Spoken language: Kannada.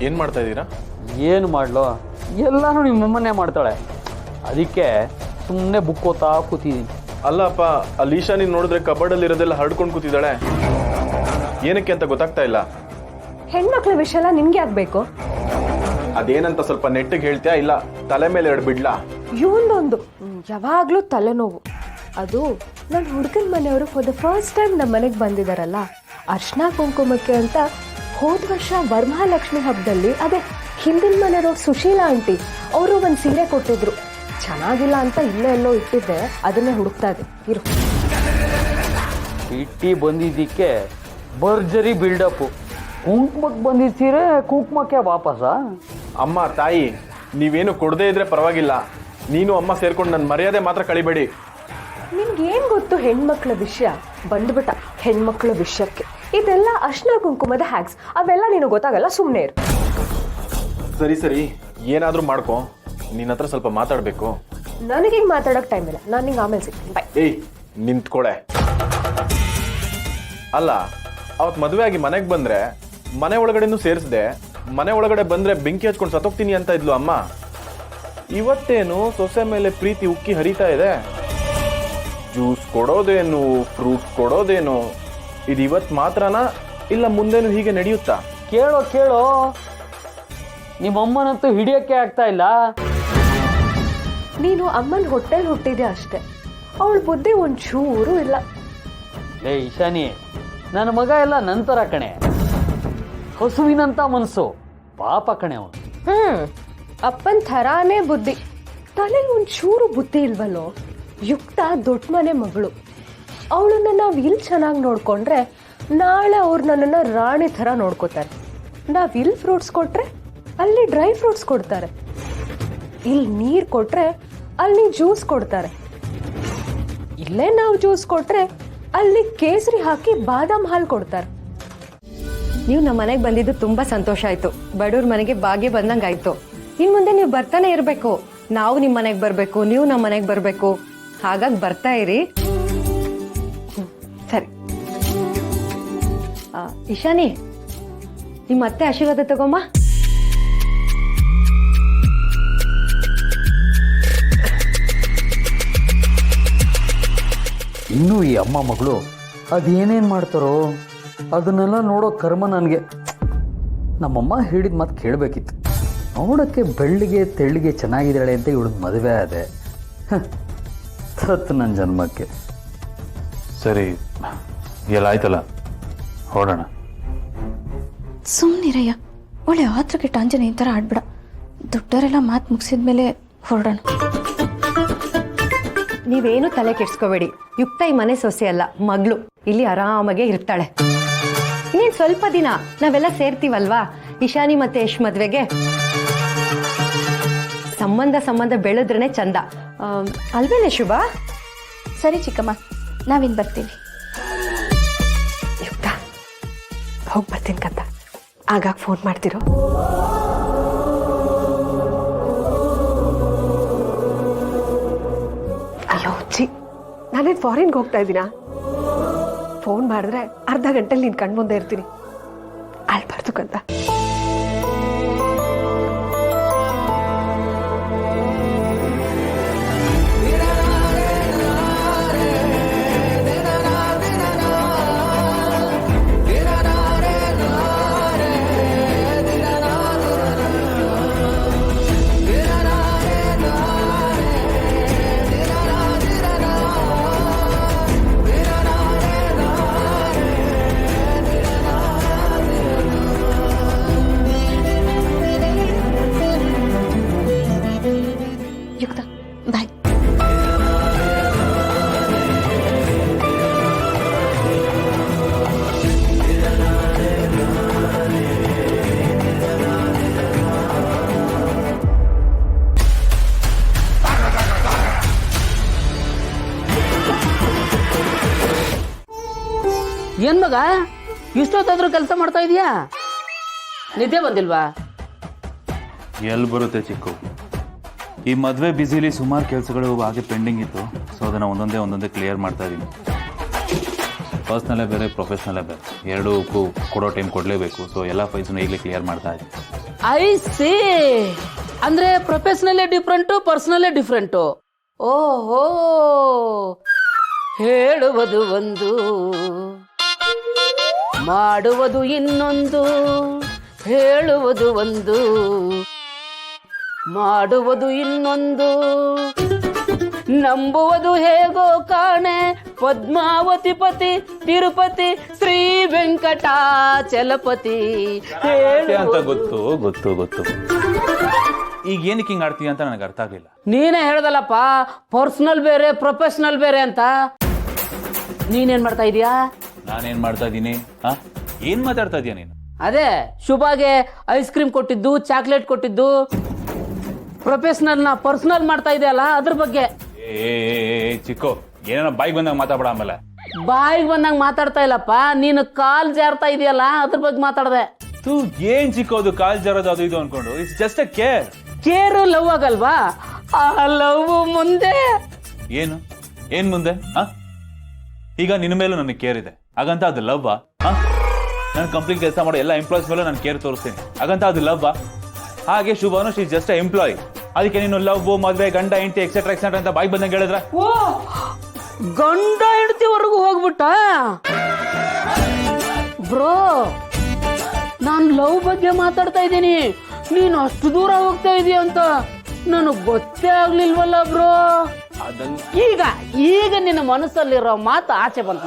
ಏನು ಮಾಡ್ತಾ ಇದ್ದೀರಾ? ಏನು ಮಾಡಲು, ಎಲ್ಲನೂ ನಿಮ್ಮಮ್ಮನೇ ಮಾಡ್ತಾಳೆ. ಅದಕ್ಕೆ ಸುಮ್ಮನೆ ಬುಕ್ ಓದ್ತಾ ಕೂತಿದ್ದೀನಿ. ಅಲ್ಲಪ್ಪ, ಅಲ್ಲಿ ಈಶಾ ನೀನು ನೋಡಿದ್ರೆ ಕಬರ್ಡಲ್ಲಿ ಇರೋದೆಲ್ಲ ಹರಡ್ಕೊಂಡು ಕೂತಿದ್ದಾಳೆ. ಏನಕ್ಕೆ ಅಂತ ಗೊತ್ತಾಗ್ತಾ ಇಲ್ಲ. ಹೆಣ್ಮಕ್ಳ ವಿಷಯ ಎಲ್ಲ ನಿಮ್ಗೆ ಆಗ್ಬೇಕು? ಅದೇನಂತ ಸ್ವಲ್ಪ ನೆಟ್ಟಿಗೆ ಹೇಳ್ತೀಯಾ, ಇಲ್ಲ ತಲೆ ಮೇಲೆ ಎರಡು ಬಿಡ್ಲಾ? ಇವೊಂದೊಂದು ಯಾವಾಗಲೂ ತಲೆನೋವು. ಅದು ನನ್ನ ಹುಡುಗನ ಮನೆಯವರು ಫಾರ್ ದ ಫಸ್ಟ್ ಟೈಮ್ ನಮ್ಮ ಮನೆಗೆ ಬಂದಿದ್ದಾರಲ್ಲ, ಅರ್ಶಿನ ಕುಂಕುಮಕ್ಕೆ ಅಂತ ಹೋದ ವರ್ಷ ವರಮಹಾಲಕ್ಷ್ಮಿ ಹಬ್ಬದಲ್ಲಿ ಅದೇ ಹಿಂದಿನ ಮನೆಯವ್ರು ಸುಶೀಲಾ ಆಂಟಿ ಅವರು ಒಂದು ಸೀರೆ ಕೊಟ್ಟಿದ್ರು. ಚೆನ್ನಾಗಿಲ್ಲ ಅಂತ ಇಲ್ಲೇ ಎಲ್ಲೋ ಇಟ್ಟಿದ್ದೆ, ಅದನ್ನೇ ಹುಡುಕ್ತಾ ಇದೆ. ಇರು. ಇಟ್ಟಿ ಬಂದಿದ್ದಕ್ಕೆ ಭರ್ಜರಿ ಬಿಲ್ಡಪ್ಪು. ಕುಂಕುಮಕ್ಕೆ ಬಂದಿದ್ದ ಸೀರೆ ಕುಂಕುಮಕ್ಕೆ ವಾಪಸ. ಅಮ್ಮ ತಾಯಿ, ನೀವೇನು ಕೊಡದೇ ಇದ್ರೆ ಪರವಾಗಿಲ್ಲ, ನೀನು ಅಮ್ಮ ಸೇರ್ಕೊಂಡು ನನ್ನ ಮರ್ಯಾದೆ ಮಾತ್ರ ಕಳಿಬೇಡಿ. ನಿಮ್ಗೇನು ಗೊತ್ತು ಹೆಣ್ಮಕ್ಳ ವಿಷಯ? ಬಂದ್ಬಿಟ್ಟ ಹೆಣ್ಮಕ್ಳ ವಿಷಯಕ್ಕೆ. ಇದೆಲ್ಲ ಅರ್ಶಿನ ಕುಂಕುಮದ ಹ್ಯಾಕ್ಸ್, ಅವೆಲ್ಲ ನೀನು ಗೊತ್ತಾಗಲ್ಲ, ಸುಮ್ಮನೆ ಇರು. ಸರಿ ಸರಿ, ಏನಾದರೂ ಮಾಡ್ಕೊ, ನಿನ್ನ ಹತ್ರ ಸ್ವಲ್ಪ ಮಾತಾಡಬೇಕು. ನನಗೀಗ ಮಾತಾಡೋಕೆ ಟೈಮ್ ಇಲ್ಲ, ನಾನು ನಿಂಗೆ ಆಮೇಲೆ ಸಿಗ್ತೀನಿ. ಬಾಯ್. ಏಯ್ ನಿಂತ್ಕೊಳೆ. ಅಲ್ಲ, ಅವತ್ತು ಮದುವೆ ಆಗಿ ಮನೆಗೆ ಬಂದರೆ ಮನೆ ಒಳಗಡೆನೂ ಸೇರಿಸ್ದೆ, ಮನೆ ಒಳಗಡೆ ಬಂದರೆ ಬೆಂಕಿ ಹಚ್ಕೊಂಡು ಸತ್ತೋಗ್ತೀನಿ ಅಂತ ಇದ್ಲು ಅಮ್ಮ. ಇವತ್ತೇನು ಸೊಸೆ ಮೇಲೆ ಪ್ರೀತಿ ಉಕ್ಕಿ ಹರಿತಾ ಇದೆ. ಜ್ಯೂಸ್ ಕೊಡೋದೇನು, ಫ್ರೂಟ್ಸ್ ಕೊಡೋದೇನು, ಇದು ಇವತ್ತು ಮಾತ್ರನಾ ಇಲ್ಲ ಮುಂದೇನು ಹೀಗೆ ನಡೆಯುತ್ತಾ? ಕೇಳೋ, ನಿಮ್ಮಮ್ಮನಂತೂ ಹಿಡಿಯೋಕ್ಕೆ ಆಗ್ತಾ ಇಲ್ಲ. ನೀನು ಅಮ್ಮನ ಹೊಟ್ಟೆಲ್ ಹುಟ್ಟಿದೆ ಅಷ್ಟೇ, ಅವಳ ಬುದ್ಧಿ ಒಂಚೂರು ಇಲ್ಲ. ಲೇ ಈಶಾನಿ, ನನ್ನ ಮಗ ಎಲ್ಲ ನಂತರ ಕಣೆ, ಹಸುವಿನಂತ ಮನಸ್ಸು, ಪಾಪ ಕಣೆ ಅವನು. ಅಪ್ಪನ ಥರಾನೇ ಬುದ್ಧಿ, ತಲೆಗೆ ಒಂಚೂರು ಬುದ್ಧಿ ಇಲ್ವಲ್ಲೋ. ಯುಕ್ತ ದೊಡ್ಡ ಮನೆ ಮಗಳು, ಅವಳನ್ನ ನಾವು ಇಲ್ಲಿ ಚೆನ್ನಾಗಿ ನೋಡ್ಕೊಂಡ್ರೆ ನಾಳೆ ಅವ್ರು ನನ್ನನ್ನು ರಾಣಿ ಥರ ನೋಡ್ಕೋತಾರೆ. ನಾವು ಇಲ್ಲಿ ಫ್ರೂಟ್ಸ್ ಕೊಟ್ರೆ ಅಲ್ಲಿ ಡ್ರೈ ಫ್ರೂಟ್ಸ್ ಕೊಡ್ತಾರೆ, ಇಲ್ಲಿ ನೀರು ಕೊಟ್ರೆ ಅಲ್ಲಿ ಜ್ಯೂಸ್ ಕೊಡ್ತಾರೆ, ಇಲ್ಲೇ ನಾವು ಜ್ಯೂಸ್ ಕೊಟ್ರೆ ಅಲ್ಲಿ ಕೇಸರಿ ಹಾಕಿ ಬಾದಾಮ್ ಹಾಲು ಕೊಡ್ತಾರೆ. ನೀವು ನಮ್ಮ ಮನೆಗೆ ಬಂದಿದ್ದು ತುಂಬಾ ಸಂತೋಷ ಆಯ್ತು. ಬಡವ್ರ ಮನೆಗೆ ಭಾಗ್ಯ ಬಂದಂಗೆ ಆಯ್ತು. ಇನ್ನು ಮುಂದೆ ನೀವು ಬರ್ತಾನೆ ಇರಬೇಕು. ನಾವು ನಿಮ್ಮ ಮನೆಗೆ ಬರಬೇಕು, ನೀವು ನಮ್ಮ ಮನೆಗೆ ಬರಬೇಕು. ಹಾಗಾಗಿ ಬರ್ತಾ ಇರಿ. ಸರಿ. ಇಶಾನಿ, ನಿಮ್ಮ ಅತ್ತೆ ಆಶೀರ್ವಾದ ತಗೊಮ್ಮ. ಇನ್ನೂ ಈ ಅಮ್ಮ ಮಗಳು ಅದೇನೇನು ಮಾಡ್ತಾರೋ ಅದನ್ನೆಲ್ಲ ನೋಡೋ ಕರ್ಮ ನನಗೆ. ನಮ್ಮಮ್ಮ ಹೇಳಿದ ಮಾತು ಕೇಳಬೇಕಿತ್ತು. ನೋಡೋಕ್ಕೆ ಬೆಳ್ಳಿಗೆ ತೆಳ್ಳಿಗೆ ಚೆನ್ನಾಗಿದ್ದಾಳೆ ಅಂತ ಇವಳು ಮದುವೆ ಆದೆ. ಸತ್ತು ನನ್ನ ಜನ್ಮಕ್ಕೆ. ಸರಿ, ಎಲ್ಲ ಆಯ್ತಲ್ಲ, ಹೊರಡೋಣ. ಸುಮ್ಮನಿರಯ್ಯ, ಒಳ್ಳೆ ಆತ್ರಕ್ಕೆ ಆಂಜನೇಯ ಥರ ಆಡ್ಬೇಡ. ದೊಡ್ಡವರೆಲ್ಲ ಮಾತು ಮುಗಿಸಿದ್ಮೇಲೆ ಹೊರಡೋಣ. ನೀವೇನು ತಲೆ ಕೆಡ್ಸ್ಕೋಬೇಡಿ. ಯುಕ್ತ ಈ ಮನೆ ಸೊಸೆ ಅಲ್ಲ, ಮಗಳು. ಇಲ್ಲಿ ಆರಾಮಾಗೆ ಇರ್ತಾಳೆ. ಇನ್ನೇನು ಸ್ವಲ್ಪ ದಿನ ನಾವೆಲ್ಲ ಸೇರ್ತೀವಲ್ವಾ ಇಶಾನಿ ಮತ್ತೆ ಯಶ್ ಮದ್ವೆಗೆ. ಸಂಬಂಧ ಬೆಳೆದ್ರೇನೆ ಚಂದ ಅಲ್ವೇನೆ ಶುಭ? ಸರಿ ಚಿಕ್ಕಮ್ಮ, ನಾವಿನ್ ಬರ್ತೀವಿ. ಯುಕ್ತ, ಹೋಗಿ ಬರ್ತೀನಿ ಕಂದ. ಆಗಾಗ ಫೋನ್ ಮಾಡ್ತಿರೋ? ಅಯ್ಯೋ ಹುಚ್ಚಿ, ನಾನೇನು ಫಾರಿನ್ಗೆ ಹೋಗ್ತಾ ಇದ್ದೀನಾ? ಫೋನ್ ಮಾಡಿದ್ರೆ ಅರ್ಧ ಗಂಟೆಲಿ ನೀನು ಕಣ್ಮುಂದೆ ಇರ್ತೀನಿ. ಅಳ್ಬಾರ್ದು ಕಂದ. ಯುಕ್ತ, ಬಾಯ್. ಏನ್ ಮಗ, ಇಷ್ಟೊತ್ತಾದ್ರೂ ಕೆಲಸ ಮಾಡ್ತಾ ಇದೀಯಾ? ನಿದ್ದೆ ಬಂದಿಲ್ವಾ? ಎಲ್ಲಿ ಬರುತ್ತೆ ಚಿಕ್ಕು, ಈ ಮದುವೆ ಬ್ಯುಸಿಲಿ ಸುಮಾರು ಕೆಲಸಗಳು ಹಾಗೆ ಪೆಂಡಿಂಗ್ ಇತ್ತು. ಸೊ ಅದನ್ನು ಒಂದೊಂದೇ ಕ್ಲಿಯರ್ ಮಾಡ್ತಾ ಇದ್ದೀನಿ. ಪರ್ಸ್ನಲ್ಲೇ ಬೇರೆ, ಪ್ರೊಫೆಷ್ನಲ್ಲೇ ಬೇರೆ, ಎರಡಕ್ಕೂ ಕೊಡೋ ಟೈಮ್ ಕೊಡಲೇಬೇಕು. ಸೊ ಎಲ್ಲ ಫೈಲ್ಸನ್ನು ಈಗಲೇ ಕ್ಲಿಯರ್ ಮಾಡ್ತಾ ಇದ್ದೀನಿ. ಐ ಸಿ ಅಂದ್ರೆ ಪ್ರೊಫೆಷನಲ್ಲೇ ಡಿಫ್ರೆಂಟು ಪರ್ಸನಲ್ಲೇ ಡಿಫ್ರೆಂಟು. ಓಹೋ, ಹೇಳುವುದು ಒಂದು, ಮಾಡುವುದು ಇನ್ನೊಂದು. ಹೇಳುವುದು ಒಂದು, ಮಾಡುವುದು ಇನ್ನೊಂದು. ನಂಬುವುದು ಹೇಗೋ ಕಾಣೆ, ಪದ್ಮಾವತಿ ಪತಿ ತಿರುಪತಿ ಶ್ರೀ ವೆಂಕಟಾಚಲಪತಿ. ಅಂತ ಗೊತ್ತು ಗೊತ್ತು ಗೊತ್ತು. ಈಗ ಏನಕ್ಕೆ ಹಿಂಗೆ ಆಡ್ತೀಯ ಅಂತ ನನಗೆ ಅರ್ಥ ಆಗಲಿಲ್ಲ. ನೀನೇ ಹೇಳ್ದಲ್ಲಪ್ಪ, ಪರ್ಸನಲ್ ಬೇರೆ ಪ್ರೊಫೆಷನಲ್ ಬೇರೆ ಅಂತ. ನೀನೇನ್ ಮಾಡ್ತಾ ಇದೀಯಾ? ನಾನೇನ್ ಮಾಡ್ತಾ ಇದ್ದೀನಿ? ಏನ್ ಮಾತಾಡ್ತಾ ಇದೀಯ ನೀನು? ಅದೇ ಶುಭಾಗೆ ಐಸ್ ಕ್ರೀಮ್ ಕೊಟ್ಟಿದ್ದು, ಚಾಕ್ಲೇಟ್ ಕೊಟ್ಟಿದ್ದು. ಪ್ರೊಫೆಷನಲ್ ನ ಪರ್ಸನಲ್ ಮಾಡ್ತಾ ಇದೆಯಲ್ಲ, ಅದ್ರ ಬಗ್ಗೆ. ಏ ಚಿಕ್ಕು, ಏನೇನೋ ಬಾಯಿಗೆ ಬಂದಾಗ ಮಾತಾಡ. ಆಮೇಲೆ ಬಾಯಿಗೆ ಬಂದಾಗ ಮಾತಾಡ್ತಾ ಇಲ್ಲಪ್ಪ, ನೀನು ಕಾಲ್ ಜಾರ್ತಾ ಇದೆಯಲ್ಲ, ಅದ್ರ ಬಗ್ಗೆ ಮಾತಾಡ್ದೆ. ತೂ ಏನ್ ಚಿಕ್ಕೋದು, ಕಾಲ್ ಜರೋದು ಅದು ಇದು ಅನ್ಕೊಂಡು. It's just a care. Care love ಆಗಲ್ವಾ? ಆ ಲವ್ ಮುಂದೆ ಏನು ಏನ್ ಮುಂದೆ? ಈಗ ನಿನ್ನ ಮೇಲೂ ನನಗೆ ಕೇರ್ ಇದೆ, ಹಾಗಂತ ಅದು ಲವ್ವಾ? ನಾನು ಕಂಪ್ನಿ ಕೆಲಸ ಮಾಡೋ ಎಲ್ಲ ಎಂಪ್ಲಾಯ್ಸ್ ಮೇಲೂ ನಾನು ಕೇರ್ ತೋರಿಸ್ತೀನಿ, ಹಾಗಂತ ಅದು ಲವ್ವಾ? ಹಾಗೆ ಶುಭನು ಶಿ ಜಸ್ಟ್ ಅ ಎಂಪ್ಲಾಯ್. ಅದಕ್ಕೆ ನೀನು ಲವ್, ಮದ್ವೆ, ಗಂಡ ಹೆಂಡತಿ ಎಕ್ಸೆಟ್ರಾ ಎಕ್ಸೆಟ್ರಾ ಅಂತ ಬಾಯಿಗೆ ಬಂದಂಗೆ ಹೇಳಿದ್ರ? ಓ, ಗಂಡ ಹೆಂಡತಿವರೆಗೂ ಹೋಗ್ಬಿಟ್ಟ ಬ್ರೋ. ನಾನು ಲವ್ ಬಗ್ಗೆ ಮಾತಾಡ್ತಾ ಇದ್ದೀನಿ, ನೀನು ಅಷ್ಟು ದೂರ ಹೋಗ್ತಾ ಇದೀಯ ಅಂತ ನನಗೆ ಗೊತ್ತೇ ಆಗ್ಲಿಲ್ವಲ್ಲ ಬ್ರೋ. ಈಗ ಈಗ ನಿನ್ನ ಮನಸ್ಸಲ್ಲಿರೋ ಮಾತು ಆಚೆ ಬಂತ.